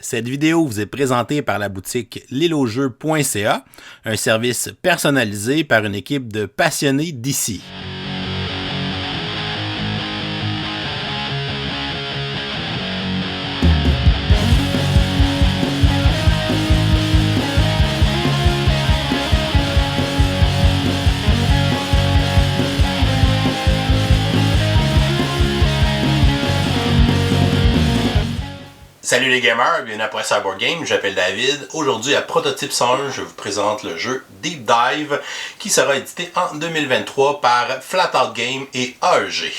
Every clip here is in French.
Cette vidéo vous est présentée par la boutique lilojeux.ca, un service personnalisé par une équipe de passionnés d'ici. Salut les gamers, bienvenue à Presse Board Game, je m'appelle David. Aujourd'hui à Prototype 101, je vous présente le jeu Deep Dive qui sera édité en 2023 par Flatout Game et AEG.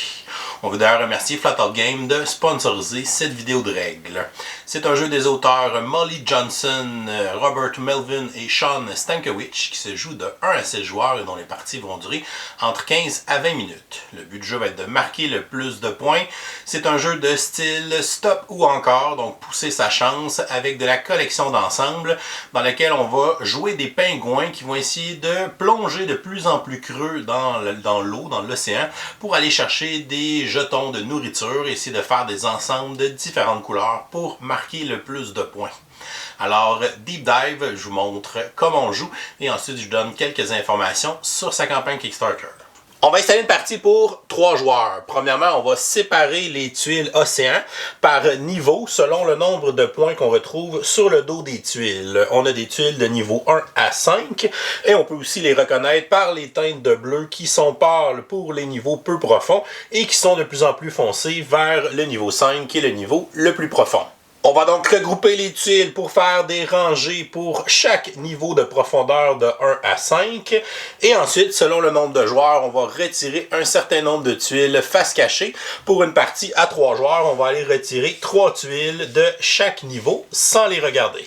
On veut d'ailleurs remercier Flatout Game de sponsoriser cette vidéo de règles. C'est un jeu des auteurs Molly Johnson, Robert Melvin et Sean Stankiewicz qui se joue de 1 à 7 joueurs et dont les parties vont durer entre 15 à 20 minutes. Le but du jeu va être de marquer le plus de points. C'est un jeu de style stop ou encore, donc pousser sa chance avec de la collection d'ensemble dans lequel on va jouer des pingouins qui vont essayer de plonger de plus en plus creux dans l'eau, dans l'océan, pour aller chercher des jetons de nourriture et essayer de faire des ensembles de différentes couleurs pour marquer le plus de points. Alors, Deep Dive, je vous montre comment on joue et ensuite je vous donne quelques informations sur sa campagne Kickstarter. On va installer une partie pour 3 joueurs. Premièrement, on va séparer les tuiles océan par niveau selon le nombre de points qu'on retrouve sur le dos des tuiles. On a des tuiles de niveau 1 à 5 et on peut aussi les reconnaître par les teintes de bleu qui sont pâles pour les niveaux peu profonds et qui sont de plus en plus foncés vers le niveau 5 qui est le niveau le plus profond. On va donc regrouper les tuiles pour faire des rangées pour chaque niveau de profondeur de 1 à 5. Et ensuite, selon le nombre de joueurs, on va retirer un certain nombre de tuiles face cachée. Pour une partie à 3 joueurs, on va aller retirer 3 tuiles de chaque niveau sans les regarder.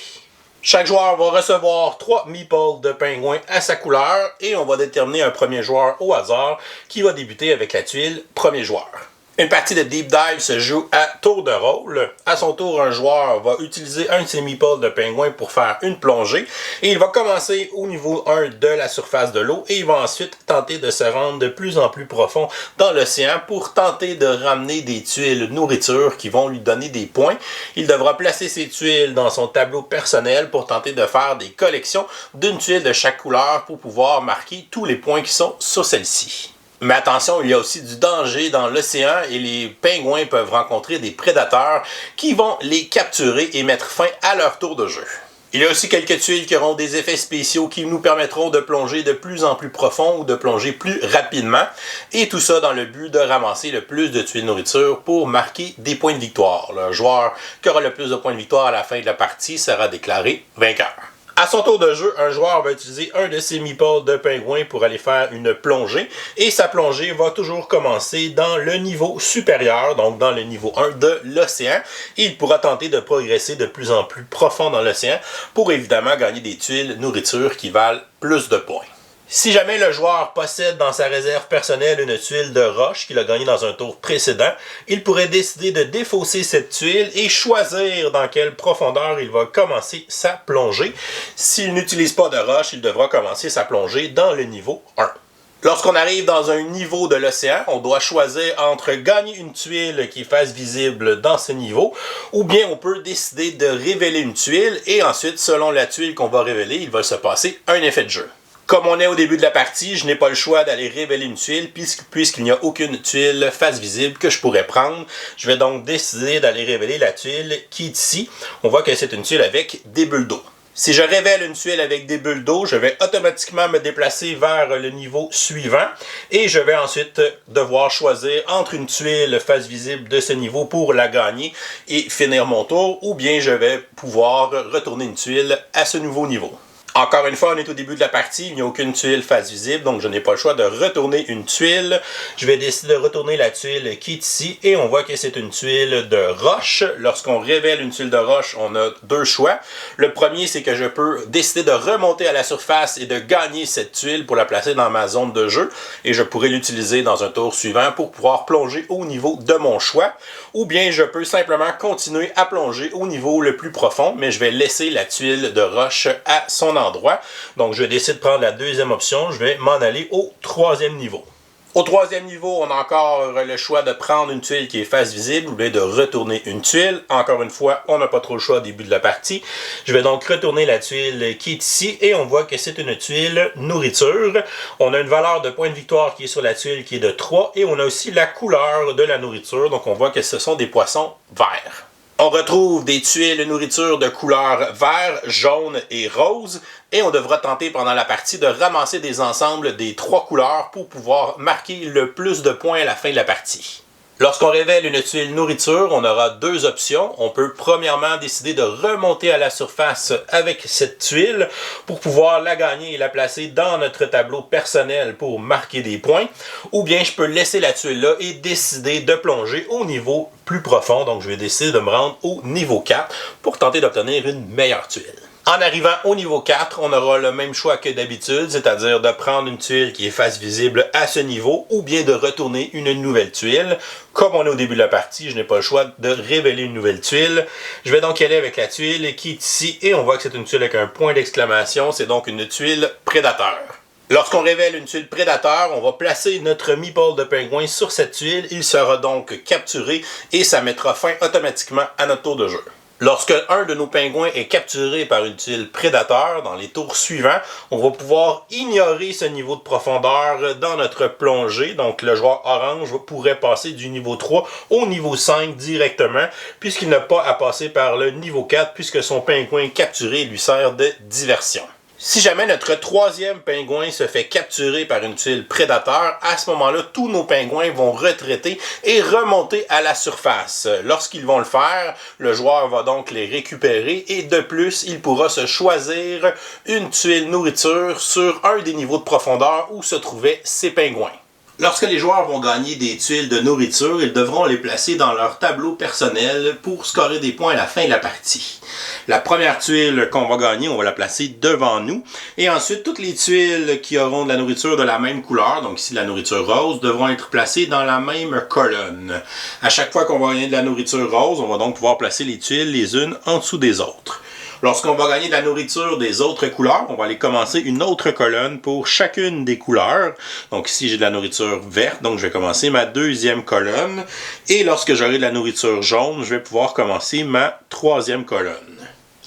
Chaque joueur va recevoir 3 meeples de pingouins à sa couleur et on va déterminer un premier joueur au hasard qui va débuter avec la tuile premier joueur. Une partie de Deep Dive se joue à tour de rôle. À son tour, un joueur va utiliser un de ses meeples de pingouin pour faire une plongée. Et il va commencer au niveau 1 de la surface de l'eau et il va ensuite tenter de se rendre de plus en plus profond dans l'océan pour tenter de ramener des tuiles nourriture qui vont lui donner des points. Il devra placer ses tuiles dans son tableau personnel pour tenter de faire des collections d'une tuile de chaque couleur pour pouvoir marquer tous les points qui sont sur celle-ci. Mais attention, il y a aussi du danger dans l'océan et les pingouins peuvent rencontrer des prédateurs qui vont les capturer et mettre fin à leur tour de jeu. Il y a aussi quelques tuiles qui auront des effets spéciaux qui nous permettront de plonger de plus en plus profond ou de plonger plus rapidement. Et tout ça dans le but de ramasser le plus de tuiles nourriture pour marquer des points de victoire. Le joueur qui aura le plus de points de victoire à la fin de la partie sera déclaré vainqueur. À son tour de jeu, un joueur va utiliser un de ses meeples de pingouin pour aller faire une plongée. Et sa plongée va toujours commencer dans le niveau supérieur, donc dans le niveau 1 de l'océan. Et il pourra tenter de progresser de plus en plus profond dans l'océan pour évidemment gagner des tuiles nourriture qui valent plus de points. Si jamais le joueur possède dans sa réserve personnelle une tuile de roche qu'il a gagnée dans un tour précédent, il pourrait décider de défausser cette tuile et choisir dans quelle profondeur il va commencer sa plongée. S'il n'utilise pas de roche, il devra commencer sa plongée dans le niveau 1. Lorsqu'on arrive dans un niveau de l'océan, on doit choisir entre gagner une tuile qui fasse visible dans ce niveau, ou bien on peut décider de révéler une tuile et ensuite, selon la tuile qu'on va révéler, il va se passer un effet de jeu. Comme on est au début de la partie, je n'ai pas le choix d'aller révéler une tuile puisqu'il n'y a aucune tuile face visible que je pourrais prendre. Je vais donc décider d'aller révéler la tuile qui est ici. On voit que c'est une tuile avec des bulles d'eau. Si je révèle une tuile avec des bulles d'eau, je vais automatiquement me déplacer vers le niveau suivant et je vais ensuite devoir choisir entre une tuile face visible de ce niveau pour la gagner et finir mon tour, ou bien je vais pouvoir retourner une tuile à ce nouveau niveau. Encore une fois, on est au début de la partie, il n'y a aucune tuile face visible, donc je n'ai pas le choix de retourner une tuile. Je vais décider de retourner la tuile qui est ici, et on voit que c'est une tuile de roche. Lorsqu'on révèle une tuile de roche, on a 2 choix. Le premier, c'est que je peux décider de remonter à la surface et de gagner cette tuile pour la placer dans ma zone de jeu, et je pourrais l'utiliser dans un tour suivant pour pouvoir plonger au niveau de mon choix. Ou bien je peux simplement continuer à plonger au niveau le plus profond, mais je vais laisser la tuile de roche à son endroit. Donc je décide de prendre la deuxième option, je vais m'en aller au 3e niveau. Au troisième niveau, on a encore le choix de prendre une tuile qui est face visible ou bien de retourner une tuile. Encore une fois, on n'a pas trop le choix au début de la partie. Je vais donc retourner la tuile qui est ici et on voit que c'est une tuile nourriture. On a une valeur de point de victoire qui est sur la tuile qui est de 3 et on a aussi la couleur de la nourriture. Donc on voit que ce sont des poissons verts. On retrouve des tuiles nourriture de couleur vert, jaune et rose et on devra tenter pendant la partie de ramasser des ensembles des 3 couleurs pour pouvoir marquer le plus de points à la fin de la partie. Lorsqu'on révèle une tuile nourriture, on aura 2 options. On peut premièrement décider de remonter à la surface avec cette tuile pour pouvoir la gagner et la placer dans notre tableau personnel pour marquer des points. Ou bien je peux laisser la tuile là et décider de plonger au niveau plus profond. Donc je vais décider de me rendre au niveau 4 pour tenter d'obtenir une meilleure tuile. En arrivant au niveau 4, on aura le même choix que d'habitude, c'est-à-dire de prendre une tuile qui est face visible à ce niveau ou bien de retourner une nouvelle tuile. Comme on est au début de la partie, je n'ai pas le choix de révéler une nouvelle tuile. Je vais donc y aller avec la tuile qui est ici et on voit que c'est une tuile avec un point d'exclamation, c'est donc une tuile prédateur. Lorsqu'on révèle une tuile prédateur, on va placer notre meeple de pingouin sur cette tuile, il sera donc capturé et ça mettra fin automatiquement à notre tour de jeu. Lorsque un de nos pingouins est capturé par une tuile prédateur, dans les tours suivants, on va pouvoir ignorer ce niveau de profondeur dans notre plongée. Donc le joueur orange pourrait passer du niveau 3 au niveau 5 directement, puisqu'il n'a pas à passer par le niveau 4, puisque son pingouin capturé lui sert de diversion. Si jamais notre troisième pingouin se fait capturer par une tuile prédateur, à ce moment-là, tous nos pingouins vont retraiter et remonter à la surface. Lorsqu'ils vont le faire, le joueur va donc les récupérer et de plus, il pourra se choisir une tuile nourriture sur un des niveaux de profondeur où se trouvaient ces pingouins. Lorsque les joueurs vont gagner des tuiles de nourriture, ils devront les placer dans leur tableau personnel pour scorer des points à la fin de la partie. La première tuile qu'on va gagner, on va la placer devant nous. Et ensuite, toutes les tuiles qui auront de la nourriture de la même couleur, donc ici la nourriture rose, devront être placées dans la même colonne. À chaque fois qu'on va gagner de la nourriture rose, on va donc pouvoir placer les tuiles les unes en dessous des autres. Lorsqu'on va gagner de la nourriture des autres couleurs, on va aller commencer une autre colonne pour chacune des couleurs. Donc ici, j'ai de la nourriture verte, donc je vais commencer ma deuxième colonne. Et lorsque j'aurai de la nourriture jaune, je vais pouvoir commencer ma troisième colonne.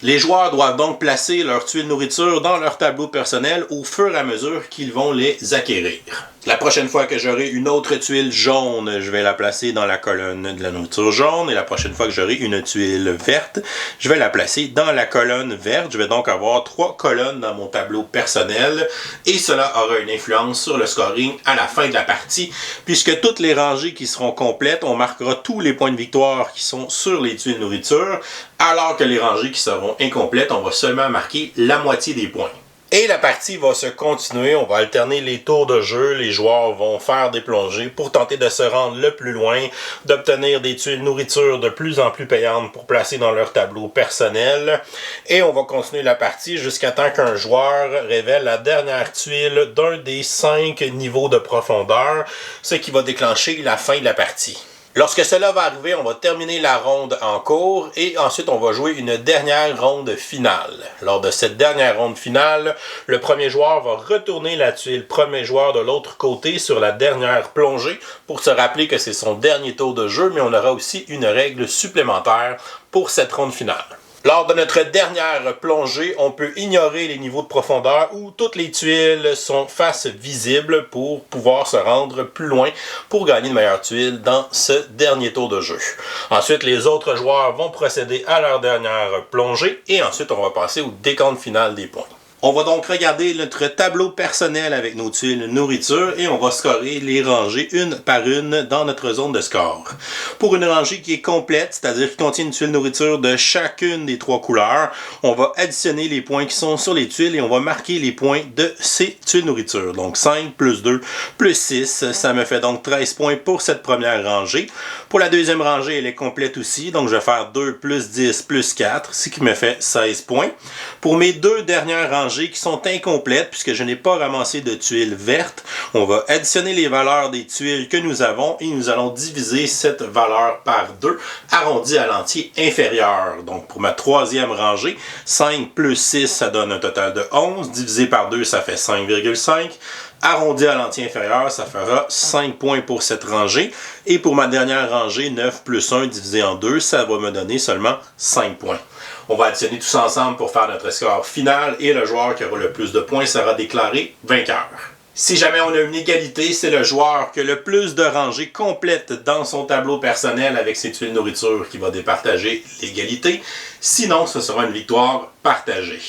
Les joueurs doivent donc placer leurs tuiles nourriture dans leur tableau personnel au fur et à mesure qu'ils vont les acquérir. La prochaine fois que j'aurai une autre tuile jaune, je vais la placer dans la colonne de la nourriture jaune. Et la prochaine fois que j'aurai une tuile verte, je vais la placer dans la colonne verte. Je vais donc avoir 3 colonnes dans mon tableau personnel. Et cela aura une influence sur le scoring à la fin de la partie. Puisque toutes les rangées qui seront complètes, on marquera tous les points de victoire qui sont sur les tuiles nourriture. Alors que les rangées qui seront incomplètes, on va seulement marquer la moitié des points. Et la partie va se continuer, on va alterner les tours de jeu, les joueurs vont faire des plongées pour tenter de se rendre le plus loin, d'obtenir des tuiles nourriture de plus en plus payantes pour placer dans leur tableau personnel. Et on va continuer la partie jusqu'à temps qu'un joueur révèle la dernière tuile d'un des 5 niveaux de profondeur, ce qui va déclencher la fin de la partie. Lorsque cela va arriver, on va terminer la ronde en cours et ensuite on va jouer une dernière ronde finale. Lors de cette dernière ronde finale, le premier joueur va retourner la tuile premier joueur de l'autre côté sur la dernière plongée pour se rappeler que c'est son dernier tour de jeu, mais on aura aussi une règle supplémentaire pour cette ronde finale. Lors de notre dernière plongée, on peut ignorer les niveaux de profondeur où toutes les tuiles sont face visibles pour pouvoir se rendre plus loin pour gagner de meilleures tuiles dans ce dernier tour de jeu. Ensuite, les autres joueurs vont procéder à leur dernière plongée et ensuite on va passer au décompte final des points. On va donc regarder notre tableau personnel avec nos tuiles nourriture et on va scorer les rangées une par une dans notre zone de score. Pour une rangée qui est complète, c'est-à-dire qui contient une tuile nourriture de chacune des 3 couleurs, on va additionner les points qui sont sur les tuiles et on va marquer les points de ces tuiles nourriture. Donc 5 plus 2 plus 6, ça me fait donc 13 points pour cette première rangée. Pour la deuxième rangée, elle est complète aussi, donc je vais faire 2 plus 10 plus 4, ce qui me fait 16 points. Pour mes 2 dernières rangées qui sont incomplètes puisque je n'ai pas ramassé de tuiles vertes, on va additionner les valeurs des tuiles que nous avons et nous allons diviser cette valeur par 2 arrondi à l'entier inférieur. Donc pour ma troisième rangée, 5 plus 6 ça donne un total de 11, divisé par 2 ça fait 5,5, Arrondi à l'entier inférieur, ça fera 5 points pour cette rangée. Et pour ma dernière rangée, 9 plus 1 divisé en 2, ça va me donner seulement 5 points. On va additionner tout ça ensemble pour faire notre score final et le joueur qui aura le plus de points sera déclaré vainqueur. Si jamais on a une égalité, c'est le joueur qui a le plus de rangées complètes dans son tableau personnel avec ses tuiles nourriture qui va départager l'égalité. Sinon, ce sera une victoire partagée.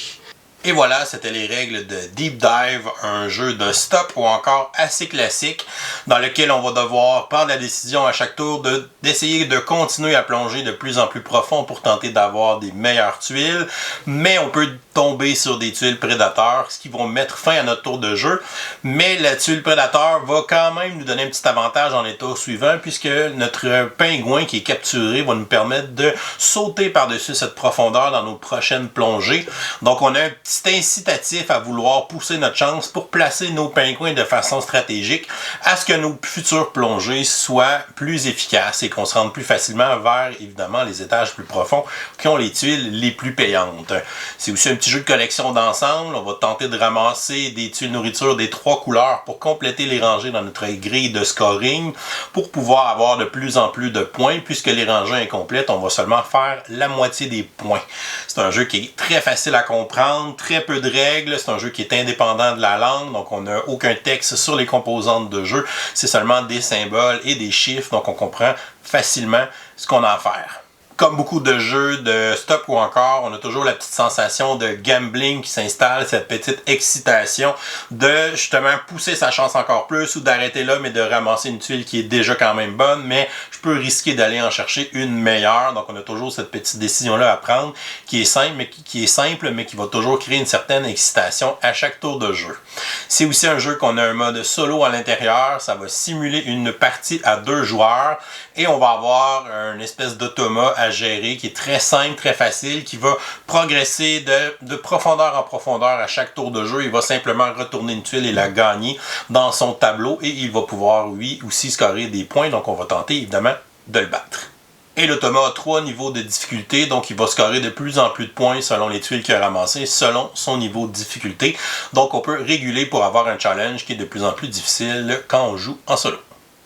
Et voilà, c'était les règles de Deep Dive, un jeu de stop ou encore assez classique dans lequel on va devoir prendre la décision à chaque tour d'essayer de continuer à plonger de plus en plus profond pour tenter d'avoir des meilleures tuiles, mais on peut tomber sur des tuiles prédateurs, ce qui vont mettre fin à notre tour de jeu, mais la tuile prédateur va quand même nous donner un petit avantage dans les tours suivants puisque notre pingouin qui est capturé va nous permettre de sauter par-dessus cette profondeur dans nos prochaines plongées. Donc on a un petit incitatif à vouloir pousser notre chance pour placer nos pingouins de façon stratégique à ce que nos futures plongées soient plus efficaces et qu'on se rende plus facilement vers, évidemment, les étages plus profonds qui ont les tuiles les plus payantes. C'est aussi un petit jeu de collection d'ensemble. On va tenter de ramasser des tuiles nourriture des 3 couleurs pour compléter les rangées dans notre grille de scoring pour pouvoir avoir de plus en plus de points. Puisque les rangées incomplètes, on va seulement faire la moitié des points. C'est un jeu qui est très facile à comprendre, très peu de règles, c'est un jeu qui est indépendant de la langue, donc on n'a aucun texte sur les composantes de jeu, c'est seulement des symboles et des chiffres, donc on comprend facilement ce qu'on a à faire. Comme beaucoup de jeux de stop ou encore, on a toujours la petite sensation de gambling qui s'installe, cette petite excitation de justement pousser sa chance encore plus ou d'arrêter là mais de ramasser une tuile qui est déjà quand même bonne, mais je peux risquer d'aller en chercher une meilleure. Donc on a toujours cette petite décision-là à prendre qui est simple mais qui va toujours créer une certaine excitation à chaque tour de jeu. C'est aussi un jeu qu'on a un mode solo à l'intérieur, ça va simuler une partie à 2 joueurs et on va avoir une espèce d'automa à gérer qui est très simple, très facile, qui va progresser de profondeur en profondeur à chaque tour de jeu. Il va simplement retourner une tuile et la gagner dans son tableau et il va pouvoir, lui, aussi scorer des points. Donc, on va tenter, évidemment, de le battre. Et l'automa a 3 niveaux de difficulté, donc il va scorer de plus en plus de points selon les tuiles qu'il a ramassées, selon son niveau de difficulté. Donc, on peut réguler pour avoir un challenge qui est de plus en plus difficile quand on joue en solo.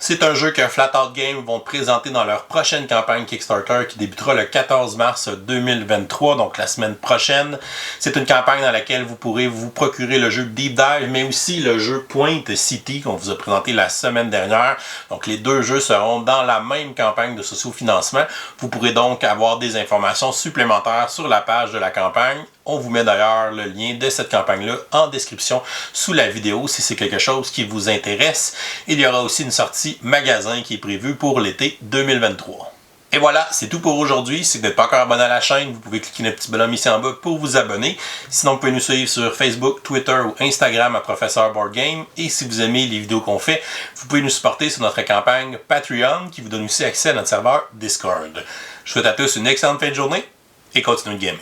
C'est un jeu que Flatout Games vont présenter dans leur prochaine campagne Kickstarter qui débutera le 14 mars 2023, donc la semaine prochaine. C'est une campagne dans laquelle vous pourrez vous procurer le jeu Deep Dive, mais aussi le jeu Point City qu'on vous a présenté la semaine dernière. Donc les 2 jeux seront dans la même campagne de socio-financement. Vous pourrez donc avoir des informations supplémentaires sur la page de la campagne. On vous met d'ailleurs le lien de cette campagne-là en description sous la vidéo si c'est quelque chose qui vous intéresse. Il y aura aussi une sortie magasin qui est prévue pour l'été 2023. Et voilà, c'est tout pour aujourd'hui. Si vous n'êtes pas encore abonné à la chaîne, vous pouvez cliquer le petit bonhomme ici en bas pour vous abonner. Sinon, vous pouvez nous suivre sur Facebook, Twitter ou Instagram à Professeur Board Game. Et si vous aimez les vidéos qu'on fait, vous pouvez nous supporter sur notre campagne Patreon qui vous donne aussi accès à notre serveur Discord. Je vous souhaite à tous une excellente fin de journée et continuez de gamer.